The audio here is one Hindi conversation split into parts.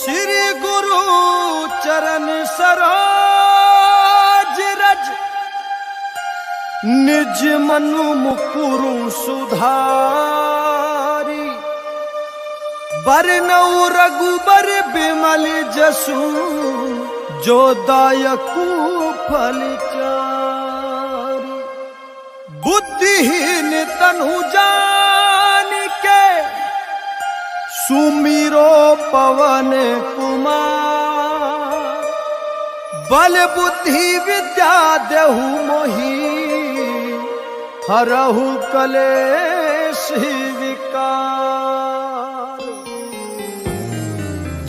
श्री गुरु चरण सरोज रज निज मनु मुकुरु सुधारी। बरनऊ रघुबर बिमल जसु जो दायकु फल चारि। बुद्धिहीन तनु जान के सुमिरो पवन कुमार। बल बुद्धि विद्या देहु मोहि हरहु कलेश विकार।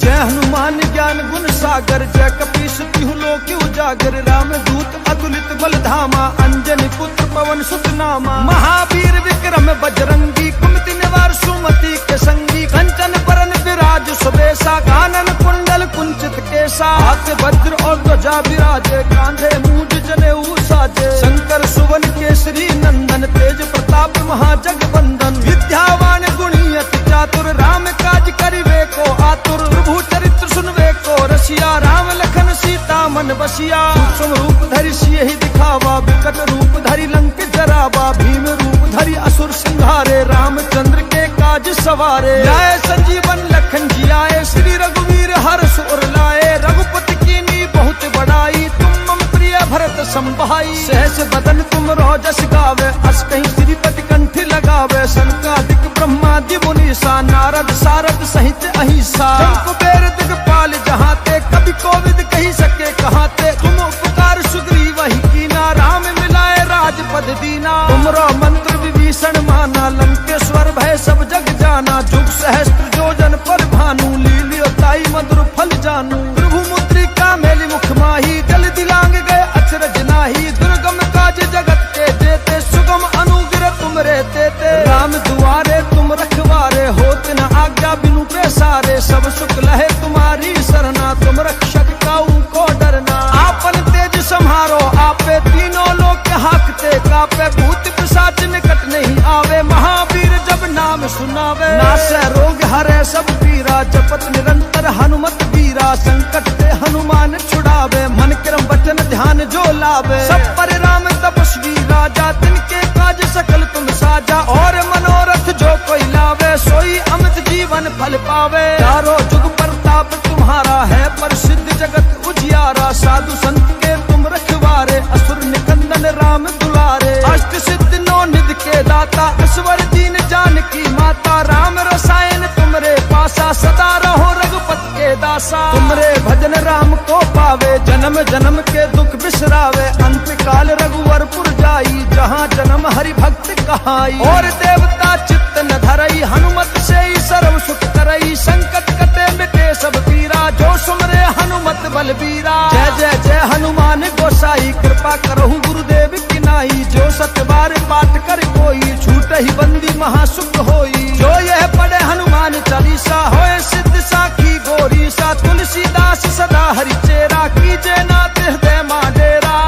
जय हनुमान ज्ञान गुण सागर जय कपीस तिहु लोक उजागर। राम दूत अतुलित बल धामा अंजनी पुत्र पवन सुत नामा। महावीर विक्रम बजरंगी कुमति निवार सुमति के संगी। कंचन बरन विराज सुबेसा कानन कुंडल कुंचित केसा। हाथ वज्र और ध्वजा विराजे कांधे मूंज जनेऊ साजे। शंकर सुवन केसरी नंदन तेज प्रताप महाजगवंदन। विद्यावान गुणी अति चातुर राम काज करिवे को आतुर। प्रभु चरित्र सुनवे को रसिया राम लखन सीता मन बसिया। सूक्ष्म रूप धरि सियहि दिखावा विकट रूप धरि लंक जरावा। भीम रूप धरि असुर संहारे रामचंद्र के काज सवारे। लाए संजीवन लखन जियाए श्री रघुवीर हर्ष उर लाए। रघुपति कीन्ही बहुत बड़ाई तुम मम प्रिय भरत संभाई। सहस बदन तुम रोजस गावे अस कहीं श्रीपति कंठ लगावे। सनकादिक ब्रह्मादि मुनीसा नारद सारद सहित अहिंसा। कुबेर दिगपाल जहाते कवि कोविद कही सके कहाते। तुम उपकार सुग्रीव ही कीना राम मिलाए राजपद दीना। तुमरो मंत्र विभीषण माना लंकेश्वर भय सब जग जाना। जुग सहस्त्र जोजन पर भानु लील्योताई मधुर फल जानू। प्रभु मुद्रिका मेली मुख माही जल दिलांग गए अचरज नाही। दुर्गम काज जगत के जेते सुगम अनुग्रह तुम रे तेते। राम दुआरे तुम रखवारे होत न आज्ञा बिनु पैसारे। सब सुख लहे तुम्हारी सरना तुम रक्षक काऊ को डरना। आपन तेज संहारो आपे तीनों लोक हाकते कापे। भूत पिशाच निकट नहीं आवे महावीर जब नाम सुनावे। नासै रोग हरै सब पीरा जपत निरंतर हनुमत वीरा। संकट ते हनुमान छुड़ावे मन क्रम वचन ध्यान जो लावे। सब पर राम तपस्वी राजा तिनके काज सकल तुम साजा। और मनोरथ जो कोई लावे सोई अमित जीवन फल पावे। चारों जुग प्रताप तुम्हारा है प्रसिद्ध जगत उजियारा। साधु संत के तुम रखवारे असुर निकंदन राम दुलारे। अष्ट सिद्ध नौ निधि के दाता ईश्वर दीन जानकी माता। राम रसायन तुमरे पासा सदा रहो रघुपति के दासा। तुमरे भजन राम को पावे जन्म जन्म के दुख बिसरावे। अंत काल रघुवर पुर जाई जहाँ जन्म हरि भक्त कहाई। और देवता चित्त न धरई हनुमत से ही सर्व सुख करई। संकट कटे मिटे सब पीरा जो सुमरे हनुमत बलबीरा। जय जय जय हनुमान गोसाई कृपा करहु गुरुदेव की नाई। जो सतबार पाठ कर कोई छूट ही बंदी महासुख होई। जो यह पढ़े हनुमान चालीसा होए सिद्ध साखी गौरीसा। तुलसीदास सदा हरि चेरा कीजे नाथ हृदय मां डेरा।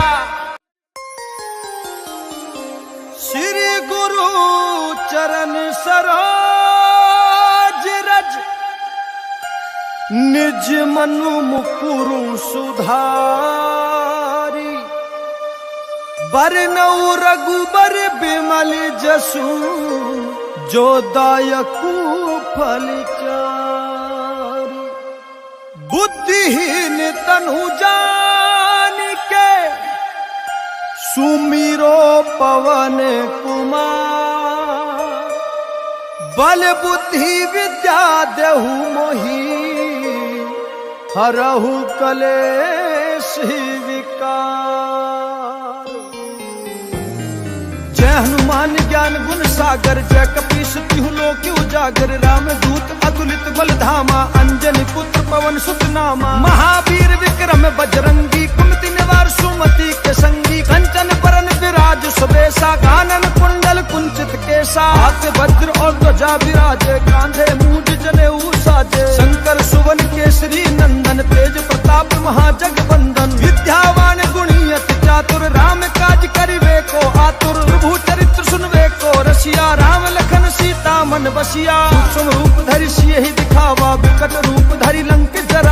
श्री गुरु चरण सरोज रज निज मनु मुकुरु सुधारी। बरनऊ रघुबर बिमल जसु जो दायकु फल चारि। बुद्धिहीन तनु जान के सुमिरो पवन कुमार। बल बुद्धि विद्या देहु मोहि हरहु कलेश विकार। जय हनुमान ज्ञान गुण सागर जय कपीस तिहु लोक उजागर। राम दूत अतुलित बल धामा अंजनी पुत्र पवन सुत नामा। महावीर विक्रम बजरंगी कुमति निवार सुमति के संगी। कंचन बरन विराज सुबेसा कानन कुंडल कुंचित केसा। हाथ वज्र और ध्वजा विराजे कांधे मूंज जनेऊ साजे। शंकर सुवन केसरी नंदन तेज प्रताप महाजगवंदन। विद्यावान गुणी अति चातुर राम काज करिवे को आतुर। प्रभु चरित्र सुनवे को रसिया राम लखन सीता मन बसिया। सूक्ष्म रूप धरि सियहि दिखावा विकट रूप धरि लंक जरा।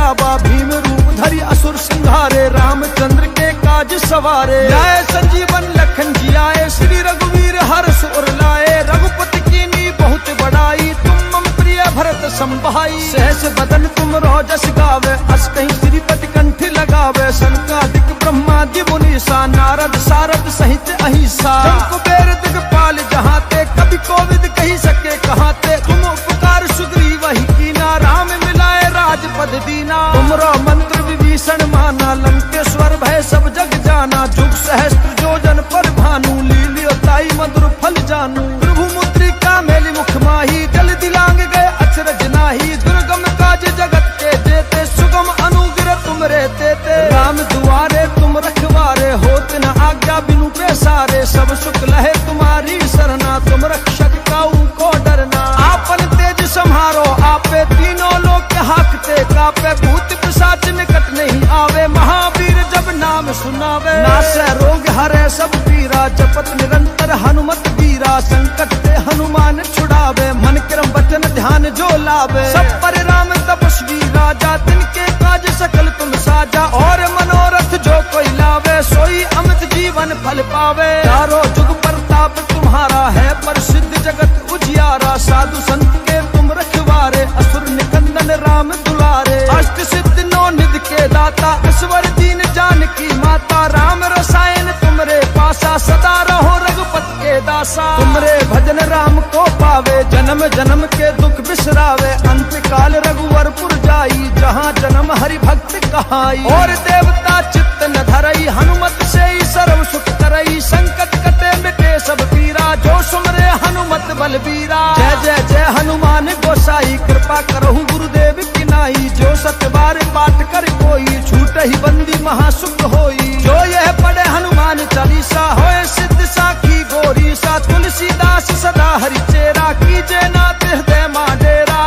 काज सवारे। लाए संजीवन लखन जी आए, श्री रघुवीर हर्ष उर लाए। रघुपति कीनी बहुत बड़ाई, तुम मम प्रिय भरत संभाई। सहस बदन तुम रोजस गावे, अस कहीं श्रीपति कंठ लगावे। संकादिक ब्रह्मादि मुनीसा, नारद सारद सहित अहिसा। कुबेर दिगपाल जहाते, कभी कोविद कही सके कहाते। तुम उपकार सुग्रीव ही कीना, राम मिलाए राजपद दीना। तुमरो मंत्र विभीषण माना, लंकेश्वर भय सब जग जाना। जुग सहस्त्र योजन पर भानु, लील्योताई मधुर फल जानू। प्रभु मुद्रिका मेली मुख माही, जल दिलांग गए अचरज नाही। दुर्गम काज जगत के जेते, सुगम अनुग्रह तुम रे तेते। राम दुआरे तुम रखवारे, होत न आज्ञा बिनु पैसारे। सब सुख लहे तुम्हारी सरना, तुम रक्षक काऊ को डरना। आपन तेज सम्हारो आपे, तीनों लोक हाकते कापे। भूत पिशाच निकट नहीं आवे, महावीर जब नाम सुनावे। नासै रोग हरै सब पीरा, जपत निरंतर हनुमत वीरा। संकट ते हनुमान छुड़ावे, मन क्रम वचन ध्यान जो लावे। सब पर राम तपस्वी राजा, तिनके काज सकल तुम साजा। और मनोरथ जो कोई लावे, सोई अमित जीवन फल पावे। चारों जुग प्रताप तुम्हारा है, प्रसिद्ध जगत उजियारा। साधु संत के तुम रखवारे, असुर निकंदन राम दुलारे। अष्ट सिद्ध नौ निधि के दाता, ईश्वर दीन जानकी माता। राम रसायन तुमरे पासा, सदा रहो रघुपत के दासा। तुमरे भजन राम को पावे, जन्म जन्म के दुख बिसरावे। अंत काल रघुवरपुर जाई, जहाँ जन्म हरि भक्त कहाई। और देवता चित्त न धरई, हनुमत से ही सर्व सुख करई। संकट कटे मिटे सब पीरा, जो सुमरे हनुमत बलबीरा। जय जय जय हनुमान गोसाई, कृपा करहु गुरुदेव की नाई। जो सतबार पाठ कर कोई, छूट ही बंदी महासुख होई। जो यह पढ़े हनुमान चालीसा, होए सिद्ध साखी गोरी सा। तुलसीदास सदा हरि चेरा, कीजे नाथ हृदय मा डेरा।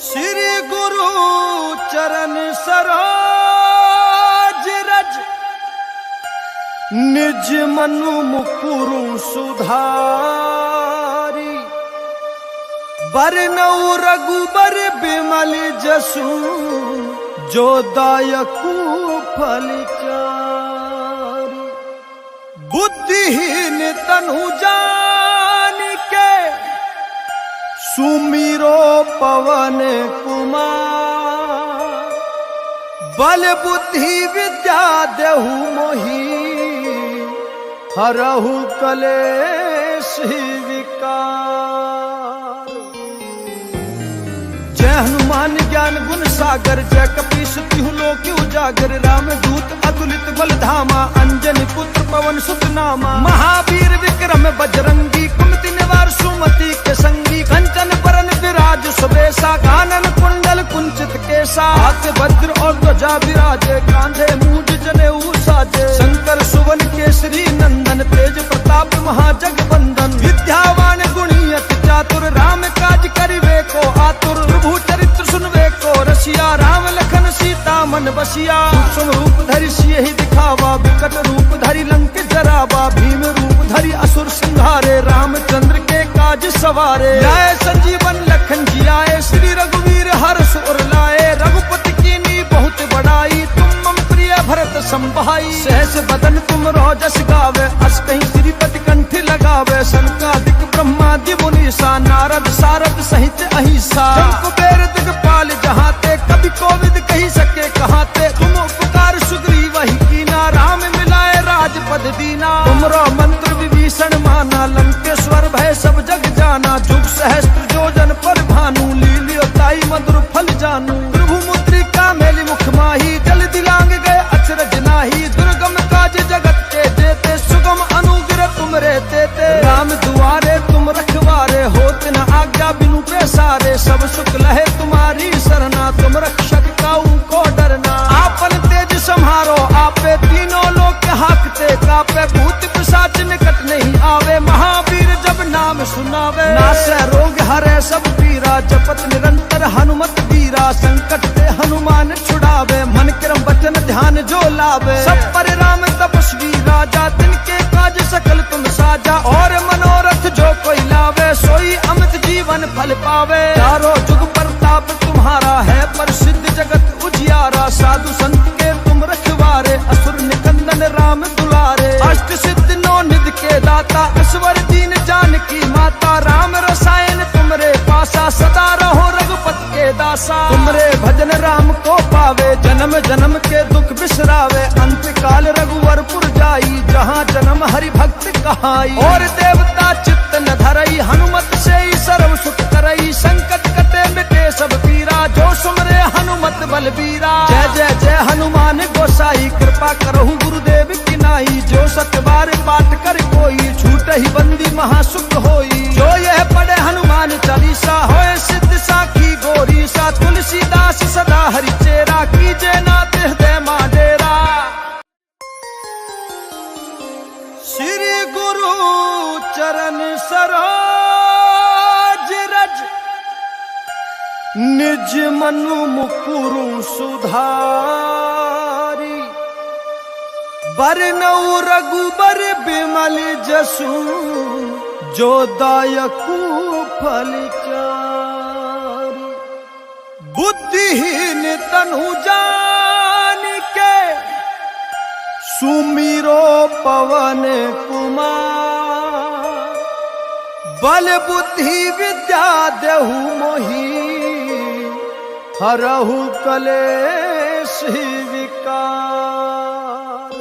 श्री गुरु चरण सरोज रज, निज मनु मुकुरु सुधारी। बरनऊ रघुबर बिमल जसु, जो दायकु फल चारि। बुद्धिहीन तनु जान के, सुमिरो पवन कुमार। बल बुद्धि विद्या देहु मोहि, हरहु कलेश विकार। जय हनुमान ज्ञान गुण सागर, जय कपीस तिहु लोक उजागर। राम दूत अतुलित बल धामा, अंजनी पुत्र पवन सुत नामा। महावीर विक्रम बजरंगी, कुमति निवार सुमति के संगी। कंचन बरन विराज सुबेसा, कानन कुंडल कुंचित केसा। हाथ वज्र और ध्वजा विराजे, कांधे मूंज जनेऊ साजे। शंकर सुवन केसरी नंदन, तेज प्रताप महाजगवंदन। विद्यावान गुणी अति चातुर, राम काज करिवे को आतुर। प्रभु चरित्र सुनवे को रसिया, राम लखन सीता मन बसिया। सूक्ष्म रूप धरि सियहि दिखावा, विकट रूप धरि लंक जरावा। भीम रूप धरि असुर संहारे, रामचंद्र के काज सवारे। लाए संजीवन लखन जी आए, श्री रघुवीर हर्ष उर लाए। रघुपति कीनी बहुत बड़ाई, तुम मम प्रिय भरत संभाई। सहस बदन तुम रोजस गावे, अस कहीं श्रीपति कंठ लगावे। संकादिक ब्रह्मादि मुनीसा, नारद सारद सहित अहिसा। कुबेर दिगपाल जहाते, कभी कोविद कही सके कहाते। तुम उपकार सुग्रीव ही कीना, राम मिलाए राजपद दीना। तुमरो मंत्र विभीषण माना, लंकेश्वर भय सब जग जाना। जुग सहस्त्र योजन पर भानु, लील्योताई मधुर फल जानू। प्रभु मुद्रिका मेली मुख माही, जल दिलांग गए अचरज नाही। दुर्गम काज जगत के जेते, सुगम अनुग्रह तुम रे तेते। राम दुआरे तुम रखवारे, होत न आज्ञा बिनु पैसारे। सब सुख लहे तुम्हारी सरना, तुम रक्षक काऊ को डरना। आपन तेज सम्हारो आपे, तीनों लोक हाकते कापे। भूत पिशाच निकट नहीं आवे, महावीर जब नाम सुनावे। नासै रोग हरै सब पीरा, जपत निरंतर हनुमत वीरा। संकट ते हनुमान छुड़ावे, मन क्रम वचन ध्यान जो लावे। सब पर राम तपस्वी राजा, तिनके काज सकल तुम साजा। और मनोरथ जो कोई लावे, सोई अमित जीवन फल पावे। चारों जुग प्रताप तुम्हारा है, प्रसिद्ध जगत उजियारा। साधु संत के जन्म जन्म के दुख बिसरावे, अंत काल रघुवरपुर जाई, जहाँ जन्म हरि भक्त कहाई। और देवता चित्त न धरई, हनुमत से ही सर्व सुख करई, संकट कटे मिटे सब पीरा, जो सुमरे हनुमत बलबीरा। जय जय जय हनुमान गोसाई, कृपा करहु गुरुदेव की नाई, जो सतबार पाठ कर कोई, छूट ही बंदी महासुख होई। जो यह पढ़े हनुमान चालीसा, होए सिद्ध साखी गोरी सा, तुलसीदास सदा हरि चेरा, कीजे नाथ हृदय मा डेरा। श्री गुरु चरण सरोज रज, निज मनु मुकुरु सुधारी, बरनऊ रघुबर बिमल जसु, जो दायकु फल चारि। बुद्धिहीन तनु जान के, सुमिरो पवन कुमार, बल बुद्धि विद्या देहु मोहि, हरहु कलेश विकार।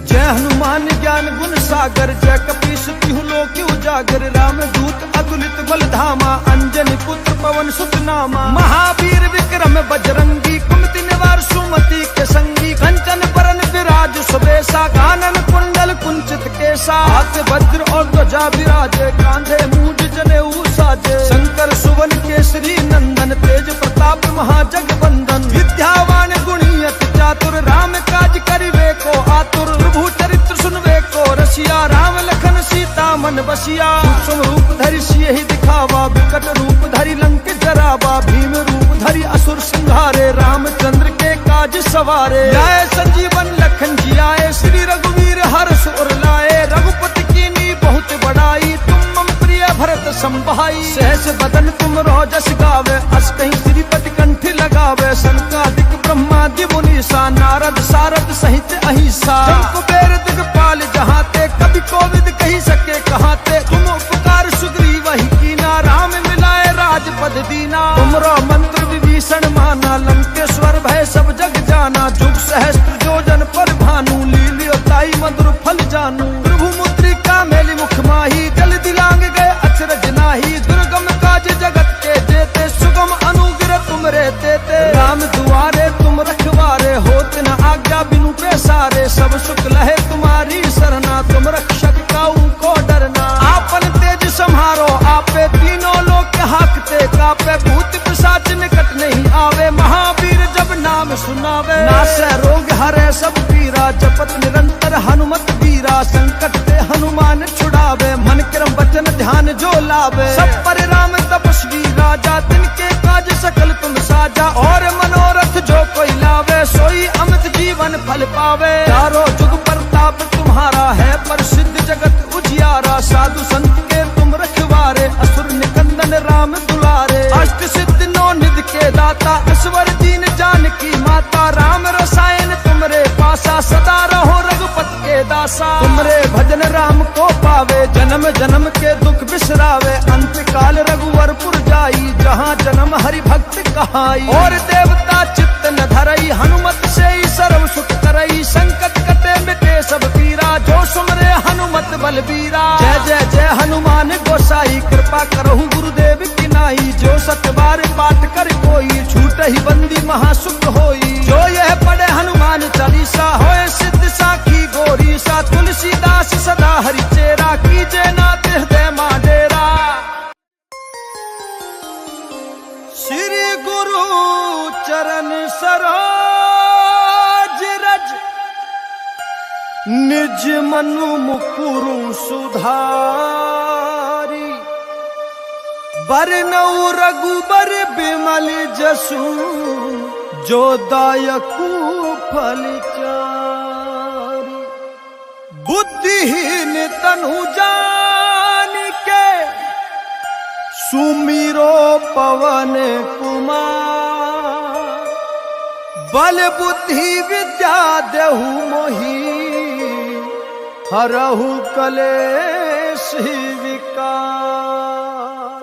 जय हनुमान ज्ञान गुण सागर, जय कपीस तिहु लोक उजागर, राम दूत अतुलित बल धामा, अंजनी पुत्र पवन सुत नामा। महावीर विक्रम बजरंगी, कुमति निवार सुमति के संगी, कंचन बरन विराज सुबेसा, कानन कुंडल कुंचित केसा। हाथ वज्र और ध्वजा विराजे, कांधे मूंज जनेऊ साजे, शंकर सुवन केसरी नंदन, तेज प्रताप महाजगवंदन। विद्यावान गुणी अति चातुर, राम काज करिवे को आतुर, प्रभु चरित्र सुनवे को रसिया, राम लखन सीता मन बसिया। सूक्ष्म रूप धरि सियहि दिखावा, विकट रूप धरि लंक जरावा, भीम रूप धरि असुर संहारे, रामचंद्र के काज सवारे। जय संजीवन लखन जियाए, श्री रघुवीर हर्ष उर लाए, रघुपति कीन्ही बहुत बड़ाई, तुम मम प्रिय भरत संभाई। सहस बदन तुम रोजस गावे, अस कहीं श्रीपति कंठ लगावे, सनकादिक ब्रह्मादि मुनीसा, नारद सारद सहित अहिसा। कुबेर दिगपाल जहाते, कभी कोविद कही सके कहाते, तुम उपकार सुग्रीव ही कीना, राम मिलाए राजपद दीना। तुमरो मंत्र विभीषण माना, लंकेश्वर भय सब जग जाना, जुग सहस्त्र जोजन पर भानु, लील्योताई मधुर फल जानू। प्रभु मुद्रिका मेली मुख माही, जल दिलांग गए अचरज नाही, दुर्गम काज जगत के जेते, सुगम अनुग्रह तुमरे तेते। राम दुआरे तुम रखवारे, होत न आज्ञा बिनु पैसारे, सब सुख लहे तुम्हारी सरना, तुम रक्षक काऊ को डरना। आपन तेज सम्हारो आपे, तीनों लोक हाकते कापे, भूत पिशाच निकट नहीं आवे, महावीर जब नाम सुनावे। नासै रोग हरे सब पीरा, जपत निरंतर हनुमत बीरा, संकट ते हनुमान छुड़ावे, मन क्रम वचन ध्यान जो लावे। सब पर राम तपस्वी राजा, तिनके काज सकल तुम साजा, और मनोरथ जो कोई लावे, सोई अमित जीवन फल पावे। चारों जुग प्रताप तुम्हारा है, प्रसिद्ध जगत उजियारा, साधु संत के तुम रखवारे, असुर निकंदन राम दुलारे। अष्ट सिद्ध नौ निधि के दाता, ईश्वर दीन जानकी माता, राम रसायन तुमरे पासा, सदा रहो रघुपति के दासा। तुमरे भजन राम को पावे, जन्म जन्म के दुख बिसरावे, अंत काल रघुवरपुर जाई, जहाँ जन्म हरि भक्त कहाई। और देवता चित्त न धरई, हनुमत से ही सर्व सुख करई, संकट कटे मिटे सब पीरा, जो सुमरे हनुमत बलबीरा। जय जय जय हनुमान गोसाई, कृपा करहु गुरुदेव की नाई, जो सतबार पाठ कर कोई, छूट ही बंदी महासुख होई। जो यह पढ़े हनुमान चालीसा, होए सिद्ध साखी गोरी सा, तुलसीदास सदा हरि चेरा, कीजे नाथ हृदय मा डेरा। श्री गुरु चरण सरोज रज, निज मनु मुकुरु सुधारी, बरनऊ रघुबर बिमल जसु, जो दायकु फल चारि। बुद्धिहीन तनु जान के, सुमिरो पवन कुमार, बल बुद्धि विद्या देहु मोहि, हरहु कलेश विकार।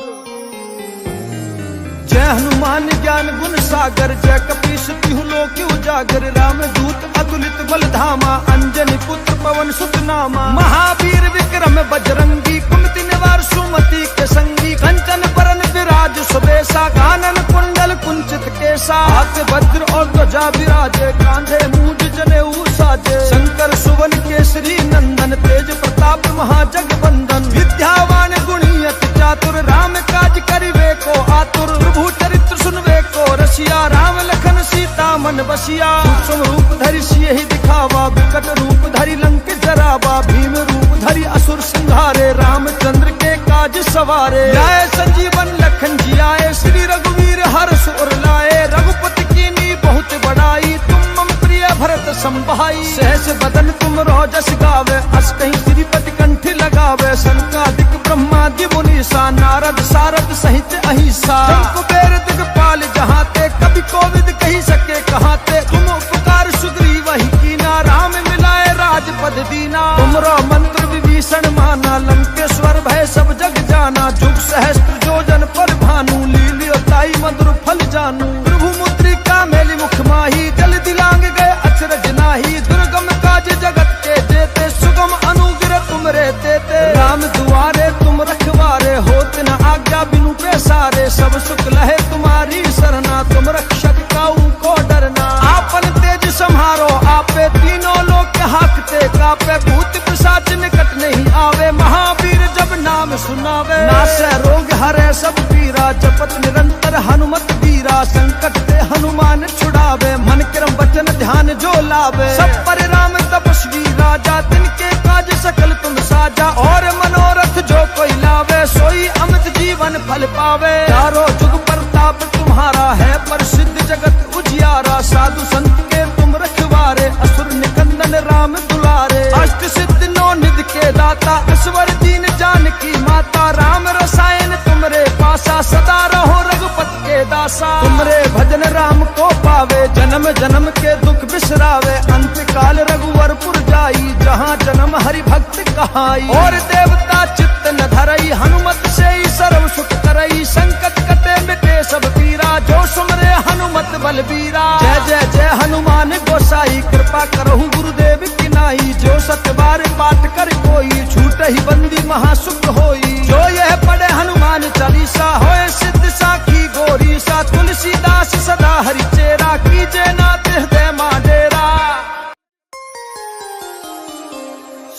जय हनुमान ज्ञान गुण सागर, जय कपीस तिहु लोक उजागर। राम दूत अतुलित बल धामा, अंजनी पुत्र पवन सुत नामा। महावीर विक्रम बजरंगी, कुमति निवार सुमति के संगी। कंचन बरन विराज सुबेसा, कानन कुंडल कुंचित केसा। हाथ वज्र और ध्वजा विराजे, कांधे मूंज जनेऊ साजे। शंकर सुवन केसरी नंदन, तेज प्रताप महाजगवंदन। विद्यावान गुणी अति चातुर, राम काज करिवे को आतुर। प्रभु चरित्र सुनवे को रसिया, राम लखन सीता मन बसिया। सूक्ष्म रूप धरि सियहि दिखावा, विकट रूप धरि लंक जरावा। भीम रूप धरि असुर संहारे, रामचंद्र के काज सवारे। जय संजीवन लखन जियाए, श्री रघुवीर हर्ष उर लाए। रघुपति कीन्ही बहुत बड़ाई, तुम मम प्रिय भरत संभाई। सहस बदन तुम रोजस गावे, अस कहीं श्रीपति कंठ लगावे। सनकादिक ब्रह्मादि मुनीसा, नारद सारद सहित अहिसा। कुबेर दिगपाल जहाते, कभी कोविद कही सके कहाते। तुम उपकार सुग्रीव ही कीना, राम मिलाए राजपद दीना। तुमरो मंत्र विभीषण माना, लंकेश्वर भय सब जग जाना। जुग सहस्त्र योजन पर भानु, लील्योताई मधुर फल जानू। प्रभु मुद्रिका मेलि मुख माही, जल दिलांग गए अचरज नाही। दुर्गम काज जगत के जेते, सुगम अनुग्रह तुम रे तेते। राम दुआरे तुम रखवारे, होत न आज्ञा बिनु पैसारे। सब सुख लहे तुम्हारी सरना, तुम रक्षक काऊ को डरना। आपन तेज सम्हारो आपे, तीनों लोक हाकते कापे। भूत पिशाच निकट नहीं आवे, महावीर जब नाम सुनावे। नासै रोग हरै सब पीरा, जपत निरंतर हनुमत बीरा। संकट ते हनुमान छुड़ावे, मन क्रम वचन ध्यान जो लावे। सब पर राम तपस्वी राजा, तिनके काज सकल तुम साजा। और मनोरथ जो कोई लावे, सोई अमित जीवन फल पावे। चारों जुग प्रताप तुम्हारा है, प्रसिद्ध जगत उजियारा। साधु संत के तुम रखवारे, असुर निकंदन राम दुलारे। अष्ट सिद्धि नौ निधि के दाता, ईश्वर दीन जानकी माता। राम रसायन तुमरे पासा, सदा रहो रघुपति के दासा। तुमरे भजन राम को पावे, जन्म जन्म के दुख बिसरावे। अंत काल रघुवरपुर जाई, जहाँ जन्म हरि भक्त कहाई। और देवता चित्त न धरई, हनुमत से ही सर्व सुख करई। संकट कटे मिटे सब पीरा, जो सुमरे हनुमत बलबीरा। जय जय जय हनुमान गोसाई, कृपा करहु गुरुदेव की नाई। जो सत बार पाठ कर कोई, छूट ही बंदी महासुख होई। जो यह पढ़े हनुमान चालीसा, होए सिद्ध साखी गोरी सा। तुलसीदास सदा हरि चेरा, कीजे नाथ हृदय मा डेरा।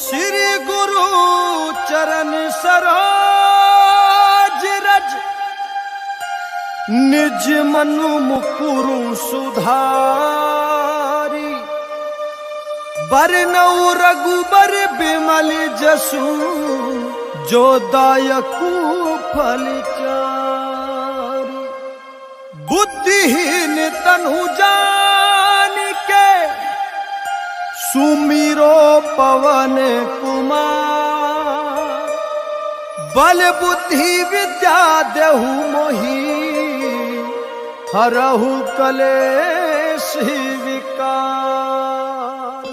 श्री गुरु चरण सरोज रज, निज मनु मुकुरु सुधारी। बरनऊ रघुबर बिमल जसु, जो दायकु फल चारि। बुद्धिहीन तनु जान के, सुमिरो पवन कुमार। बल बुद्धि विद्या देहु मोहि, हरहु कलेश विकार।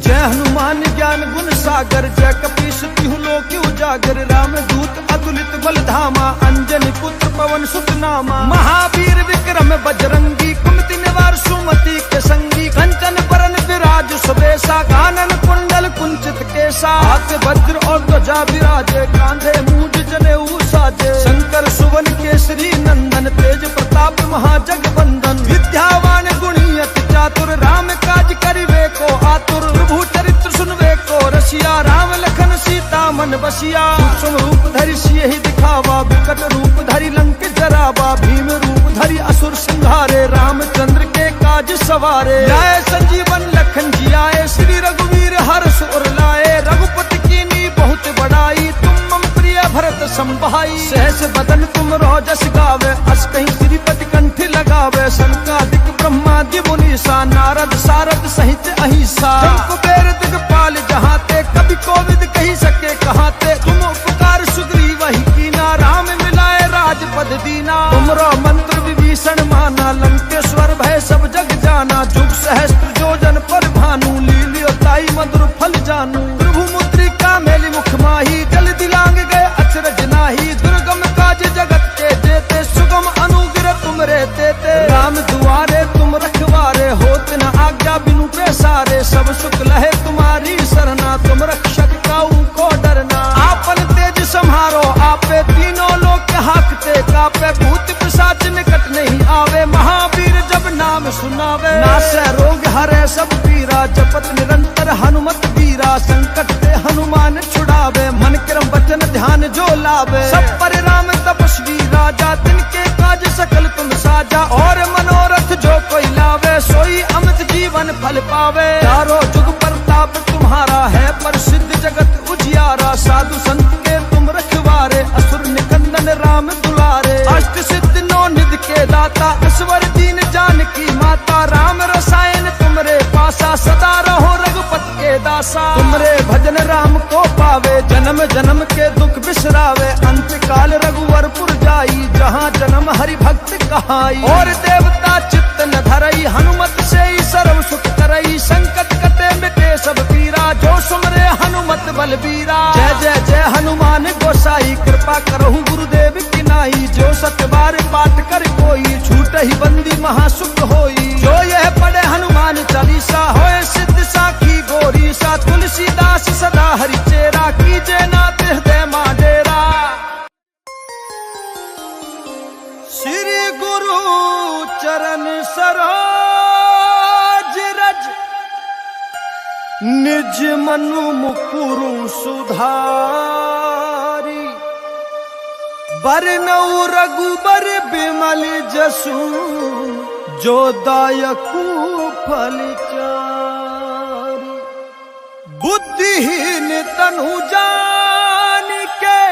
जय हनुमान ज्ञान गुण सागर, जय कपीस तिहु लोक उजागर। राम दूत अतुलित बल धामा, अंजनी पुत्र पवन सुत नामा। महावीर विक्रम बजरंगी, कुमति निवार सुमति के संगी। कंचन बरन विराज सुबेसा, कानन कुंडल कुंचित केसा। हाथ वज्र और ध्वजा विराजे, कांधे मूंज जनेऊ साजे। शंकर सुवन केसरी नंदन, तेज प्रताप महाजगवंदन। विद्यावान गुणी अति चातुर, राम काज करिवे को आतुर। प्रभु चरित्र सुनवे को रसिया, राम लखन सीता मन बसिया। सूक्ष्म रूप धरि सियहि दिखावा, विकट रूप धरि लंक जरावा। भीम रूप धरि असुर संहारे, रामचंद्र के काज सवारे। जय संजीवन लखन जियाए, श्री रघुवीर हर्ष उर लाए। रघुपति कीन्ही बहुत बड़ाई, तुम मम प्रिय भरत संभाई। सहस बदन तुम रोजस गावे, अस कहीं श्रीपति कंठ लगावे। सनकादिक ब्रह्मादि मुनीसा, नारद सारद सहित अहिसा। कुबेर दिगपाल जहाते, कभी कोविद कही सके कहाते। तुम उपकार सुग्रीव ही कीना, राम मिलाए राजपद दीना। तुमरो मंत्र विभीषण माना, लंकेश्वर भय सब जग जाना। जुग सहस्त्र योजन पर भानु, लील्योताई मधुर फल जानू। प्रभु मुद्रिका मेलि मुख माही, जल दिलांग गए अचरज नाही। दुर्गम काज जगत के जो लावे। सब पर राम तपस्वी राजा, तिनके काज सकल तुम साजा। और मनोरथ जो कोई लावे, सोई अमित जीवन फल पावे। चारों जुग प्रताप तुम्हारा है, प्रसिद्ध जगत उजियारा। साधु संत के तुम रखवारे, असुर निकंदन राम दुलारे। अष्ट सिद्ध नौ निधि के दाता, ईश्वर दीन जानकी माता। राम रसायन तुमरे पासा, सदा रहो रघुपति के दासा। तुमरे भजन राम को पावे, जन्म जन्म के दुख बिसरावे। अंत काल रघुवरपुर जाई, जहाँ जन्म हरि भक्त कहाई। और देवता चित्त न धरई, हनुमत से ही सर्व सुख करई। संकट कटे मिटे सब पीरा, जो सुमरे हनुमत बलबीरा। जय जय जय हनुमान गोसाई, कृपा करहु गुरुदेव की नाई। जो सत बार पाठ कर कोई, छूट ही बंदी महासुख होई। जो यह पढ़े हनुमान चालीसा, होए सिद्ध साखी गोरी सा। तुलसीदास सदा हरि चेरा, कीजे नाथ हृदय मां डेरा। श्री गुरु चरण सरोज रज, निज मनु मुकुरु सुधारी। बरनऊ रघुबर बिमल जसु, जो दायकु फल चारि। बुद्धिहीन तनु जान के,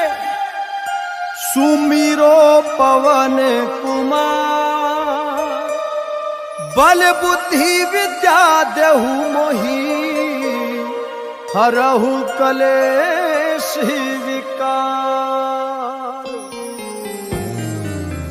सुमिरो पवन कुमार। बल बुद्धि विद्या देहु मोहि, हरहु कलेश विकार।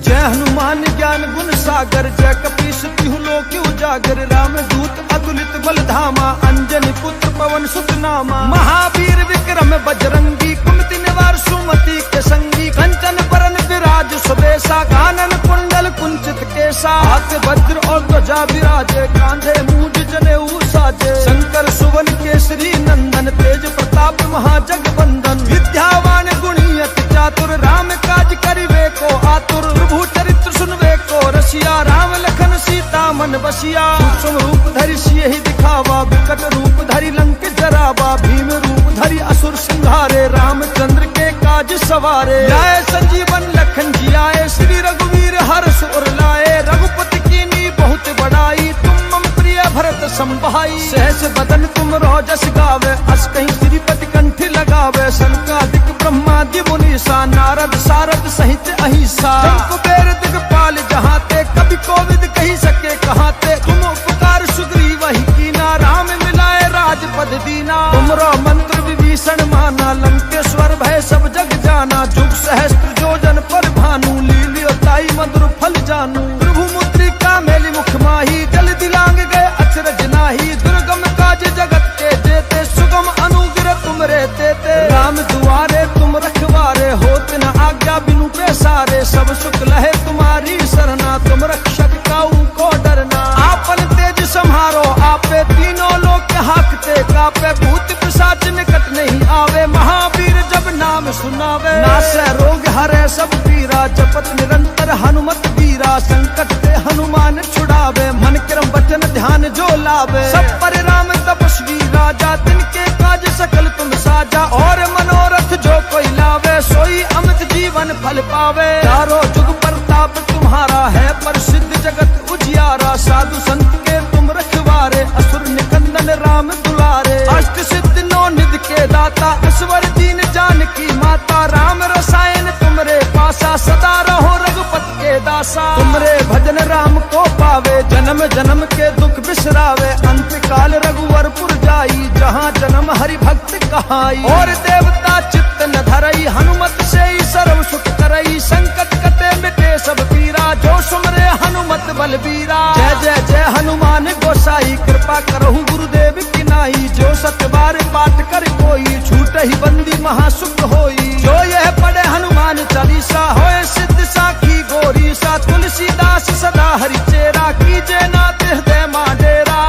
जय हनुमान ज्ञान गुण सागर, जय कपीस तिहु लोक उजागर। राम दूत अतुलित बल धामा, अंजनी पुत्र पवन सुत नामा। महावीर विक्रम बजरंगी, कुमति निवार सुमति के संगी। कंचन बरन विराज सुबेसा, कानन कुंडल कुंचित केसा। हाथ वज्र और ध्वजा विराजे, कांधे मूंज जनेऊ साजे। शंकर सुवन केसरी नंदन, तेज प्रताप महाजगवंदन। विद्यावान गुणी अति चातुर, राम काज करिवे को आतुर। प्रभु चरित्र सुनवे को रसिया, राम लखन सीता मन बसिया। सूक्ष्म रूप धरि सियहि दिखावा, विकट रूप धरि लंक जरावा। भीम रूप धरि असुर संहारे, रामचंद्र के काज सवारे। जय संजीवन लखन जियाए, श्री रघुवीर हर्ष उर लाए। रघुपति कीन्ही बहुत बड़ाई, तुम मम प्रिय भरत संभाई। सहस बदन तुम रोजस गावे, अस कहीं श्रीपति कंठ लगावे। सनकादिक ब्रह्मादि मुनीसा, नारद सारद सहित अहिसा। कुबेर दिगपाल जहाते, कभी कोविद कही सके कहाते। तुम उपकार सुग्रीव ही कीना, राम मिलाए राजपद दीना। तुमरो मंत्र विभीषण माना, लंकेश्वर भय सब जग जाना। जुग सहस्त्र योजन पर भानु, लील्योताई मधुर फल जानू। प्रभु मुद्रिका मेलि मुख माही, जल दिलांग गए अचरज नाही। दुर्गम काज जगत के जेते, सुगम अनुग्रह तुमरे तेते। राम दुआरे तुम रखवारे, होत न आज्ञा बिनु पैसारे। सब सुख लहे तुम्हारी सरना, तुम रक्षक काऊ को डरना। आपन तेज सम्हारो आपे, तीनों लोक हाकते कापे। भूत पिशाच निकट नहीं आवे, महावीर जब नाम सुनावे। नासै रोग हरे सब पीरा, जपत निरंतर हनुमत वीरा। संकट ते हनुमान छुड़ावे, मन क्रम वचन ध्यान जो लावे। सब पर राम तपस्वी राजा, तिनके काज सकल तुम साजा। और मनोरथ जो कोई लावे, सोई अमित जीवन फल पावे। चारों जुग प्रताप तुम्हारा है, प्रसिद्ध जगत उजियारा। साधु संत के तुम रखवारे, असुर निकंदन राम दुलारे। अष्ट सिद्ध नौ निधि के दाता, ईश्वर दीन जानकी माता। राम रसायन तुमरे पासा, सदा रहो रघुपति के दासा। तुमरे भजन राम को पावे, जन्म जन्म के दुख बिसरावे। अंत काल रघुवरपुर जाई, जहाँ जन्म हरि भक्त कहाई। और देवता चित्त न धरई, हनुमत से ही सर्व सुख करई। संकट कटे मिटे सब पीरा, जो सुमरे हनुमत बलबीरा। जय जय जय हनुमान गोसाई, कृपा करहु गुरुदेव की नाई। जो सत बार पाठ कर कोई, छूट ही बंदी महासुख होई। जो यह पढ़े हनुमान चालीसा, होए सिद्ध साखी गोरी सा। तुलसीदास सदा हरि चेरा, कीजे नाथ हृदय मां डेरा।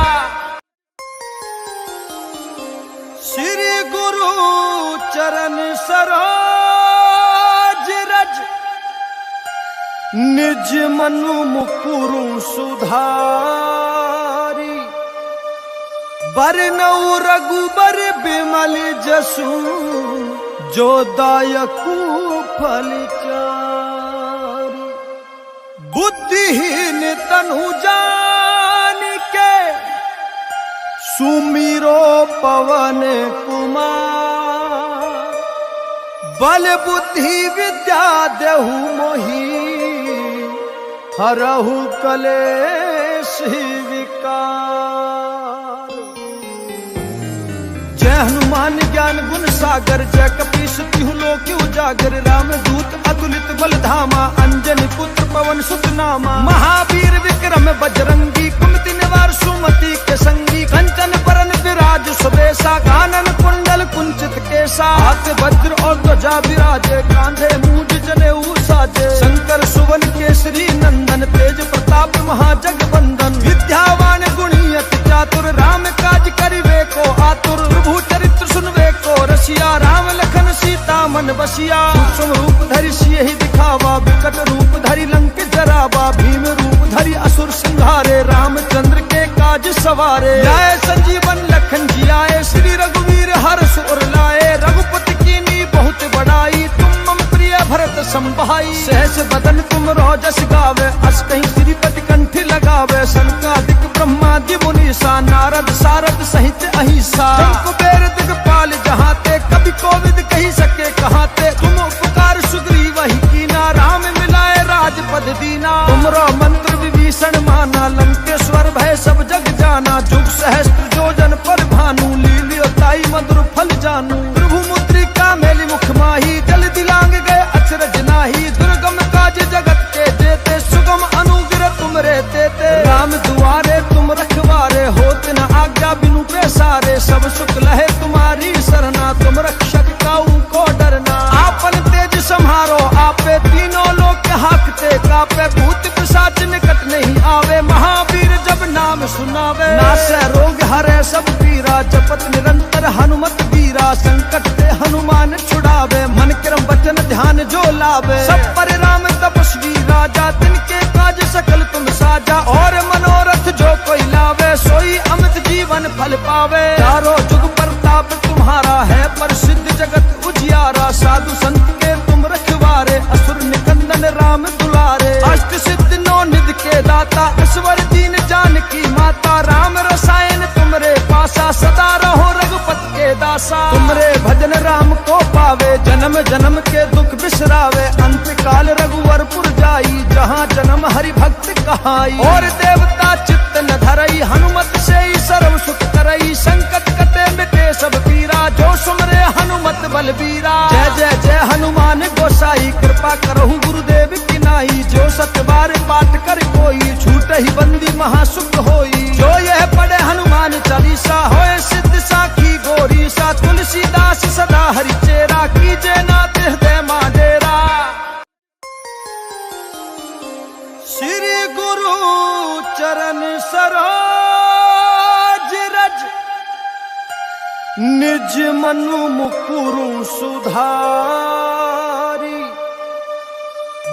श्री गुरु चरण सरोज रज, निज मनु मुकुरु सुधारी। बरनऊ रघुबर बिमल जसु, जो दायकु फलचारी। बुद्धिहीन तनु जान के सुमिरो पवन कुमार। बल बुद्धि विद्या देहु मोहि हरहु कलेश विकार। जय हनुमान ज्ञान गुण सागर जय कपीस तिहु लोक उजागर। राम दूत अतुलित बल धामा अंजनी पुत्र पवन सुत नामा। महावीर विक्रम बजरंगी कुमति निवार सुमति के संगी। कंचन बरन विराज सुबेसा कानन कुंडल कुंचित केसा। हाथ वज्र और ध्वजा विराजे कांधे मूंज जनेऊ साजे। शंकर सुवन केसरी नंदन तेज प्रताप महाजगवंदन। विद्यावान गुणी अति चातुर राम काज करिवे को आतुर। प्रभु चरित्र सुनवे को रसिया राम लखन सीता मन बसिया। सूक्ष्म रूप धरि सियहि दिखावा विकट रूप धरि लंक जरावा। भीम रूप धरि असुर संहारे रामचंद्र के काज सवारे। जय संजीवन लखन जियाए श्री रघुवीर हर्ष उर लाए। रघुपति कीनी बहुत बड़ाई तुम मम प्रिय भरत संभाई। सहस बदन तुम रोजस गावे अस कहीं श्रीपति कंठ लगावे। सनकादिक ब्रह्मादि मुनीसा नारद सारद सहित अहिसा। कुबेर दिगपाल जहाते कभी कोविद कही सके कहाते। तुम उपकार सुग्रीव ही कीना राम मिलाए राजपद दीना। तुमरो मंत्र विभीषण माना लंकेश्वर भय सब जग जाना। जुग सहस्त्र जोजन पर भानु लील्योताई मधुर फल जानू। प्रभु मुद्रिका मेली मुख माही जल दिलांग गए अचरज नाही। दुर्गम काज जगत के जेते सुगम अनुग्रह तुम रे तेते। राम दुआरे तुम रखवारे होत न आज्ञा बिनु पैसारे। सब सुख लहे तुम्हारी सरना तुम रक्षक काऊ को डरना। आपन तेज संहारो आपे तीनों लोक हाकते कापे। भूत पिशाच निकट नहीं आवे महावीर जब नाम सुनावे। नासै रोग हरै सब पीरा जपत निरंतर हनुमत वीरा। संकट ते हनुमान छुड़ावे मन क्रम वचन ध्यान जो लावे। सब पर राम तपस्वी राजा तिनके काज सकल तुम साजा। और मनोरथ जो कोई लावे सोई अमित जीवन फल पावे। चारों जुग प्रताप तुम्हारा है प्रसिद्ध जगत उजियारा। साधु संत के तुम रखवारे असुर निकंदन राम दुलारे। अष्ट सिद्ध नौ निधि के दाता ईश्वर दीन जानकी माता। राम रसायन तुमरे पासा सदा रहो रघुपति के दासा। तुमरे भजन राम को पावे जन्म जन्म के दुख बिसरावे। अंत काल रघुवरपुर जाई जहाँ जन्म हरि भक्त कहाई। और देवता चित्त न धरई हनुमत से ही सर्व सुख करई। संकट कटे मिटे सब पीरा जो सुमरे हनुमत बलबीरा। जय जय जय हनुमान गोसाई कृपा करहु गुरुदेव की नाई। जो सतबार पाठ कर कोई छूट ही बंदी महासुख होई। जो यह पढ़े हनुमान चालीसा होए सिद्ध साखी गोरी सा। तुलसीदास सदा हरि चेरा कीजे नाथ हृदय मां डेरा। श्री गुरु चरण सरोज रज निज मनु मुकुरु सुधारी।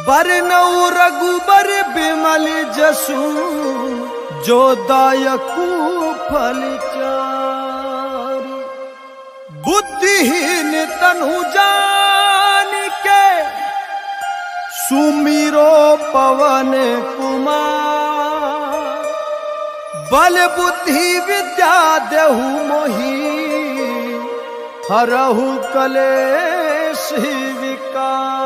बरनऊ रघुबर बिमल जसु जो दायकु फलचारी। बुद्धिहीन तनु जान के सुमिरो पवन कुमार। बल बुद्धि विद्या देहु मोहि हरहु कलेश विकार।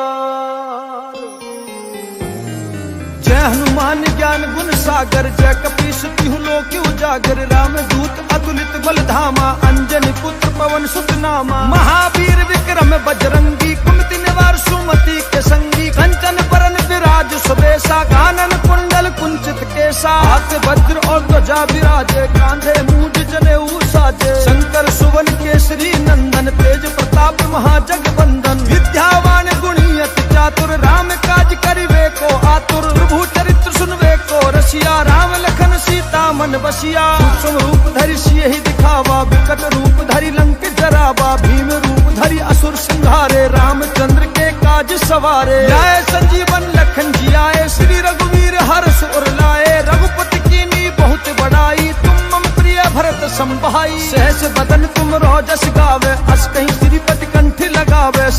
जय हनुमान ज्ञान गुण सागर जय कपीस तिहु लोक उजागर। राम दूत अतुलित बल धामा अंजनी पुत्र पवन सुत नामा। महावीर विक्रम बजरंगी कुमति निवार सुमति के संगी। कंचन बरन विराज सुबेसा कानन कुंडल कुंचित केसा। हाथ वज्र और ध्वजा विराजे कांधे मूंज जनेऊ साजे। शंकर सुवन केसरी नंदन तेज प्रताप महाजगवंदन। विद्यावान गुणी अति चातुर राम काज करिवे को आतुर। प्रभु चरित्र सुनवे को रसिया राम लखन सीता मन बसिया। सूक्ष्म रूप धरि सियहि दिखावा विकट रूप धरि लंक जरावा। भीम रूप धरि असुर संहारे रामचंद्र के काज सवारे। जय संजीवन लखन जियाए श्री रघुवीर हर्ष उर लाए। रघुपति कीनी बहुत बड़ाई तुम मम प्रिय भरत संभाई। सहस बदन तुम रोजस गावे अस कहीं श्रीपति कंठ लगावे।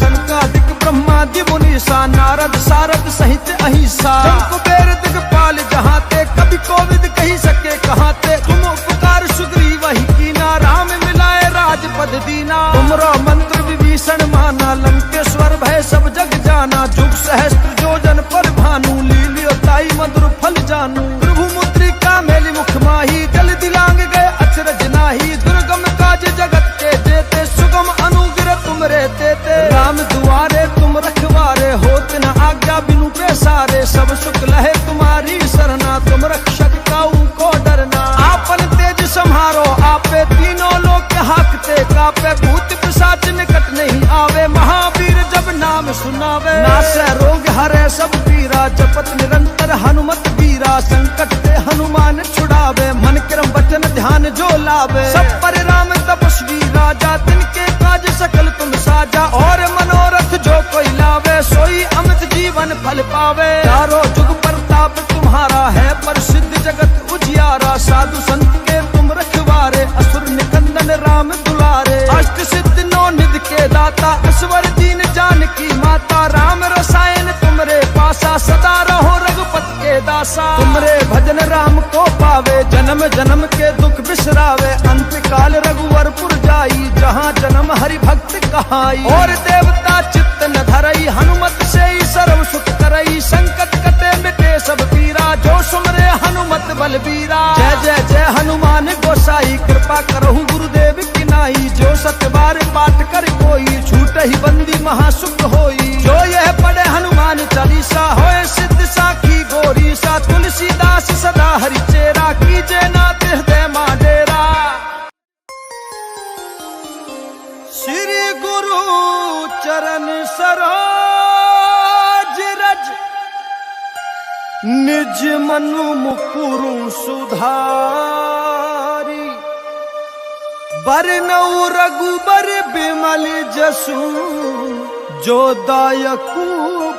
मुनीसा, नारद सारद सहित अहिंसा। कुबेर दिगपाल जहाँ ते, कभी कोविद कही सके कहाँ ते। तुम उपकार सुग्रीव वही कीना, राम मिलाए राजपद दीना। तुमरो मंत्र विभीषण माना, लंकेश्वर भय सब जग जाना। जुग सहस्त्र जोजन पर भानु, लीलियो ताई मधुर फल जानू। प्रभु मुद्रिका मेली मुख माही, जल दिलांग गए अचरज नाही। दुर्गम काज जगत के जेते, सुगम अनुग्रह तुम रे तेते। राम दुआरे तुम रखवारे, होत न आज्ञा बिनु पैसारे। सब सुख लहे तुम्हारी सरना, तुम रक्षक काऊ को डरना। आपन तेज संहारो आपे, तीनों लोक हाकते कापे। भूत पिशाच निकट नहीं आवे, महावीर जब नाम सुनावे। नासै रोग हरे सब पीरा, जपत निरंतर हनुमत वीरा। संकट ते हनुमान छुड़ावे, मन क्रम वचन ध्यान जो लावे। सब पर राम तपस्वी राजा, तिनके काज सकल तुम साजा। और मनोरथ जो कोई लावे, सोई अमित जीवन फल पावे। चारों जुग प्रताप तुम्हारा है, प्रसिद्ध जगत उजियारा। साधु संत के तुम रखवारे, असुर निकंदन राम दुलारे। अष्ट सिद्ध नौ निधि के दाता, ईश्वर दीन जानकी माता। राम रसायन तुमरे पासा, सदा रहो रघुपत के दासा। तुमरे भजन राम को पावे, जन्म जन्म के दुख बिसरावे। अंत काल रघुवरपुर जाई, जहाँ जन्म हरि भक्त कहाई। और देवता चित्त न धरई, हनुमत से ही सर्व सुख करई। संकट कटे मिटे सब पीरा, जो सुमरे हनुमत बलबीरा। जय जय जय हनुमान गोसाई, कृपा करहु गुरुदेव की नाई। जो सतबार पाठ कर कोई, छूट ही बंदी महासुख होई। जो यह पढ़े हनुमान चालीसा, होए सिद्ध साखी गोरी सा। तुलसीदास सदा हरि चेरा, कीजे नाथ हृदय मा डेरा। श्री गुरु चरण सरोज रज, निज मनु मुकुरु सुधारी। बरनऊ रघुबर बिमल जसु, जो दायकु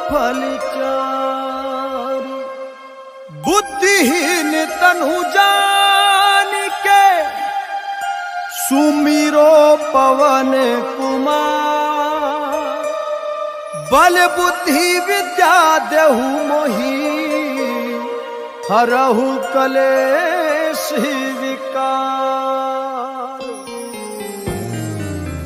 फल चारि। बुद्धिहीन तनु जान के, सुमिरो पवन कुमार। बल बुद्धि विद्या देहु मोहि, हरहु कलेश विकार।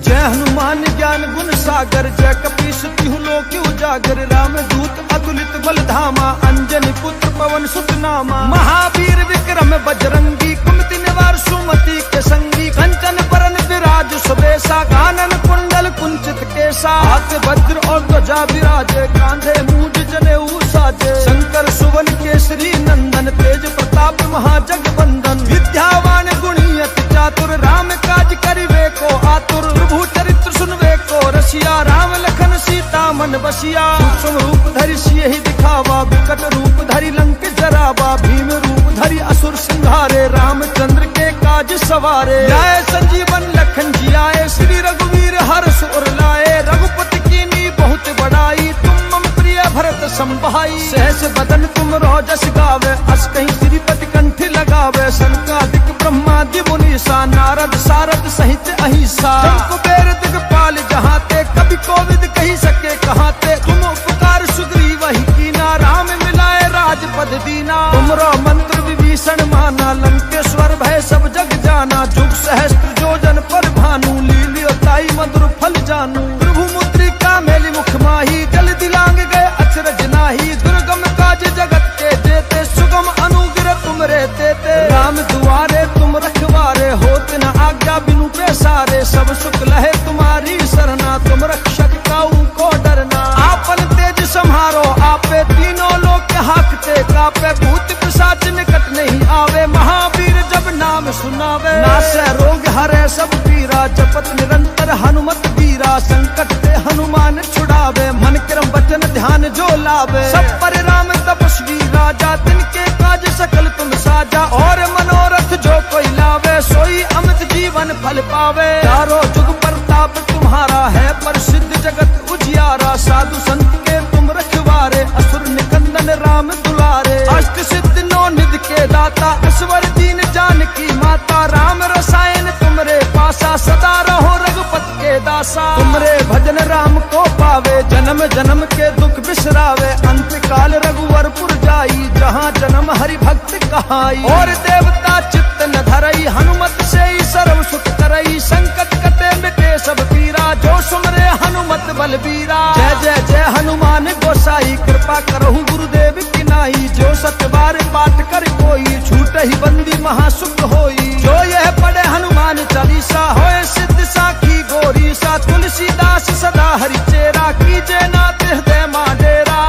जय हनुमान ज्ञान गुण सागर, जय कपीस तिहु लोक उजागर। राम दूत अतुलित बल धामा, अंजनी पुत्र पवन सुत नामा। महावीर विक्रम बजरंगी, कुमति निवार सुमति के संगी। कंचन बरन विराज सुबेसा, कानन कुंडल कुंचित केसा। हाथ वज्र और ध्वजा विराजे, कांधे मूंज जनेऊ साजे। शंकर सुवन केसरी नंदन, तेज प्रताप महाजगवंदन। विद्यावान गुणी अति चातुर, राम काज करिवे को आतुर। प्रभु चरित्र सुनवे को रसिया, राम लखन सीता मन बसिया। सूक्ष्म रूप धरि सियहि दिखावा, विकट रूप धरि लंक जरावा। भीम रूप धरि असुर संहारे, रामचंद्र के काज सवारे। जय संजीवन लखन जियाए, श्री रघुवीर हर्ष उर लाए। रघुपति कीन्ही बहुत बड़ाई, तुम मम प्रिय भरत संभाई। सहस बदन तुम रोजस गावे, अस कहीं श्रीपति कंठ लगावे। सनकादिक ब्रह्मादि मुनीसा, नारद सारद सहित अहिंसा। कुबेर दिगपाल जहाँ ते, कभी कोविद कही सके कहाँ ते। तुम उपकार सुग्रीव वही कीना, राम मिलाए राजपद दीना। तुमरो मंत्र विभीषण माना, लंकेश्वर भय सब जग जाना। जुग सहस्त्र जोजन पर भानु, लीलियो ताई मधुर फल जानू। प्रभु मुद्रिका मेली मुख माही, जल दिलांग गए अचरज नाही। दुर्गम काज जगत के जेते, सुगम अनुग्रह तुम रे तेते। राम दुआरे तुम रखवारे, होत न आज्ञा बिनु पैसारे। सब सुख लहे तुम्हारी सरना, तुम रक्षक काऊ को डरना। आपन तेज संहारो आपे, तीनों लोक हाकते कापे। भूत पिशाच निकट नहीं आवे, महावीर जब नाम सुनावे। नासै रोग हरे सब पीरा, जपत निरंतर हनुमत वीरा। संकट ते हनुमान छुड़ावे, मन क्रम वचन ध्यान जो लावे। सब पर राम तपस्वी राजा, तिनके काज सकल तुम साजा। और मनोरथ जो कोई लावे, सोई अमित जीवन फल पावे। चारों जुग प्रताप तुम्हारा है, प्रसिद्ध जगत उजियारा। साधु संत के तुम रखवारे, असुर निकंदन राम दुलारे। अष्ट सिद्ध नौ निधि के दाता, ईश्वर दीन जानकी माता। राम रसायन तुमरे पासा, सदा रहो रघुपत के दासा। तुमरे भजन राम को पावे, जन्म जन्म जन्म के दुख बिसरावे, अंत काल रघुवरपुर जाई, जहाँ जन्म हरि भक्त कहाई। और देवता चित्त न धरई, हनुमत से ही सर्व सुख करई, संकट कटे मिटे सब पीरा, जो सुमरे हनुमत बलबीरा। जय जय जय हनुमान गोसाई, कृपा करहु गुरुदेव की नाई, जो सतबार पाठ कर कोई, छूट ही बंदी महासुख होई। जो यह पढ़े हनुमान चालीसा, होए सिद्ध साखी गोरी सा, तुलसीदास सदा हरि चेरा, कीजे नाथ हृदय मां डेरा।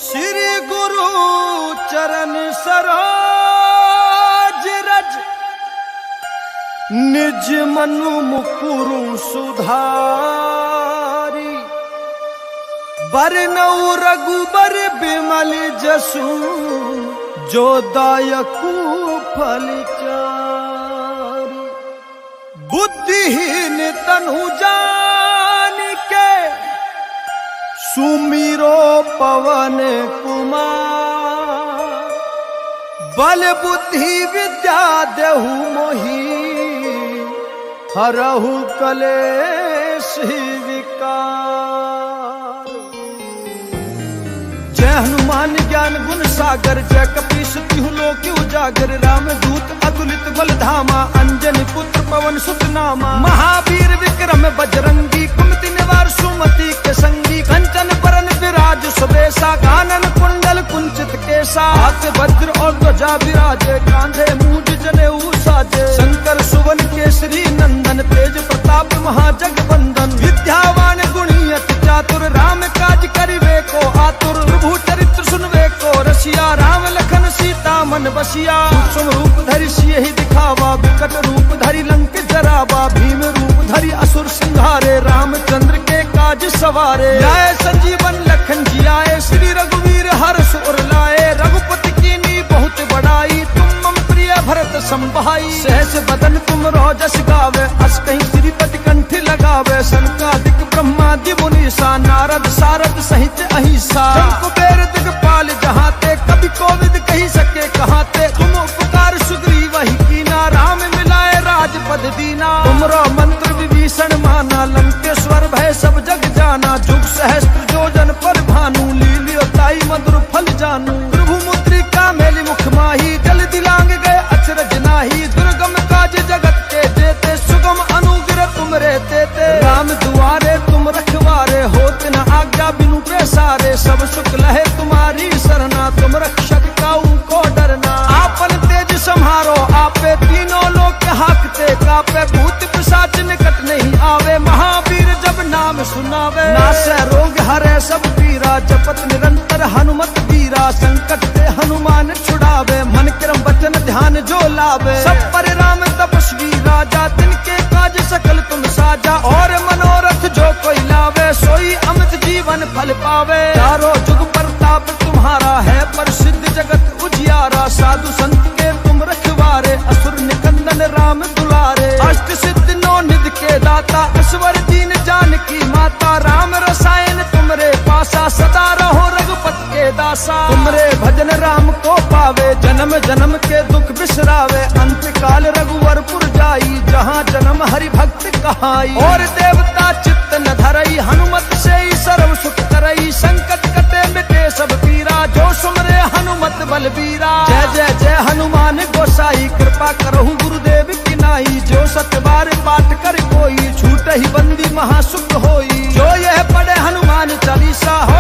श्री गुरु चरण सरोज रज, निज मनु मुकुरु सुधारी, बरनऊ रघुबर बिमल जसु, जो दायकु फल चारि। बुद्धिहीन तनु जान के, सुमिरो पवन कुमार, बल बुद्धि विद्या देहु मोहि, हरहु कलेश विकार। जय हनुमान ज्ञान गुण सागर, जय कपीस तिहु लोक उजागर, राम दूत अतुलित बल धामा, अंजनी पुत्र पवन सुत नामा। महावीर विक्रम बजरंगी, कुमति निवार सुमति के संगी, कंचन बरन विराज सुबेसा, कानन कुंडल कुंचित केसा। हाथ वज्र और ध्वजा विराजे, कांधे मूंज जनेऊ साजे, शंकर सुवन केसरी नंदन, तेज प्रताप महाजगवंदन। विद्यावान गुणी अति चातुर, राम काज करिवे को आतुर, प्रभु चरित्र सुनवे को रसिया, राम लखन सीता मन बसिया। सूक्ष्म रूप धरि सियहि दिखावा, विकट रूप धरि लंक जरावा, भीम रूप धरि असुर सिंहारे, रामचंद्र के काज सवारे। लाए संजीवन लखन जियाए, श्री रघुवीर हर्ष उर लाए, रघुपति कीन्ही बहुत बड़ाई, तुम मम प्रिय भरत संभाई। सहस बदन तुम रोजस गावे, अस कहीं श्रीपति कंठ लगावे, सनकादिक ब्रह्मादि मुनीसा, नारद सारद सहित अहिसा। कुबेर दिगपाल जहाते, कभी कोविद कही सके कहाते, तुम उपकार सुग्रीव ही कीना, राम मिलाए राजपद दीना। तुमरो मंत्र विभीषण माना, लंकेश्वर भय सब जग जाना, जुग सहस्त्र जोजन पर भानु, लील्योताई मधुर फल जानू। प्रभु मुद्रिका मेलि मुख माही, जल दिलांग गए अचरज नाही, दुर्गम काज जगत के जेते, सुगम अनुग्रह तुमरे तेते। राम दुआरे तुम रखवारे, होत न आज्ञा बिनु पैसारे, सब सुख लहे तुम्हारी सरना, तुम रक्षक काऊ को डरना। आपन तेज संहारो आपे, तीनों लोक हाकते कापे, भूत पिशाच निकट नहीं आवे, महावीर जब नाम सुनावे। नासै रोग हरै सब पीरा, जपत निरंतर हनुमत वीरा, संकट ते हनुमान छुड़ावे, मन क्रम वचन ध्यान जो लावे। सब पर राम तपस्वी राजा, तिनके काज सकल तुम साजा, और मनोरथ जो कोई लावे, सोई अमित जीवन फल पावे। चारों जुग प्रताप तुम्हारा है, प्रसिद्ध जगत उजियारा, साधु संत के तुम रखवारे, असुर निकंदन राम दुलारे। अष्ट सिद्ध नौ निधि के दाता, ईश्वर दीन जानकी माता, राम रसायन तुमरे पासा, सदा रहो रघुपति के दासा। तुमरे भजन राम को पावे, जन्म जन्म के दुख बिसरावे, अंत काल रघुवरपुर जाई, जहाँ जन्म हरि भक्त कहाई। और देवता चित्त न धरई, हनुमत से ही सर्व सुख करई, संकट कटे मिटे सब पीरा, जो सुमरे हनुमत बलबीरा। जय जय जय हनुमान गोसाई, कृपा करहु गुरुदेव की नाई, जो सतबार पाठ कर कोई, छूट ही बंदी महासुख होई। जो यह पढ़े हनुमान चालीसा, हो